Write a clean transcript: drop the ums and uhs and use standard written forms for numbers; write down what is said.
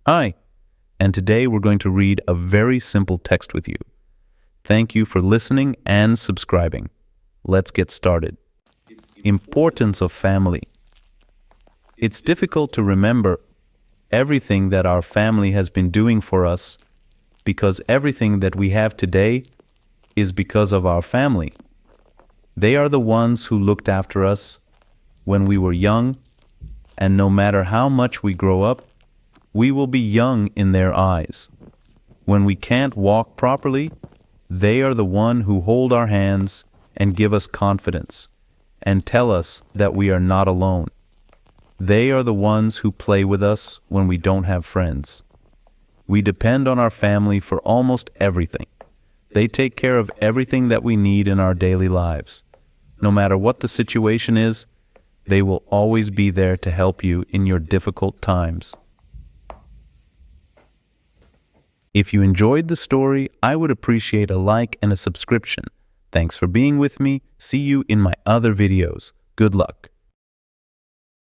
Hi, and today we're going to read a very simple text with you. Thank you for listening and subscribing. Let's get started. Importance of family. It's difficult to remember everything that our family has been doing for us because everything that we have today is because of our family. They are the ones who looked after us when we were young, and no matter how much we grow up, we will be young in their eyes. When we can't walk properly, they are the one who hold our hands and give us confidence and tell us that we are not alone. They are the ones who play with us when we don't have friends. We depend on our family for almost everything. They take care of everything that we need in our daily lives. No matter what the situation is, they will always be there to help you in your difficult times. If you enjoyed the story, I would appreciate a like and a subscription. Thanks for being with me. See you in my other videos. Good luck.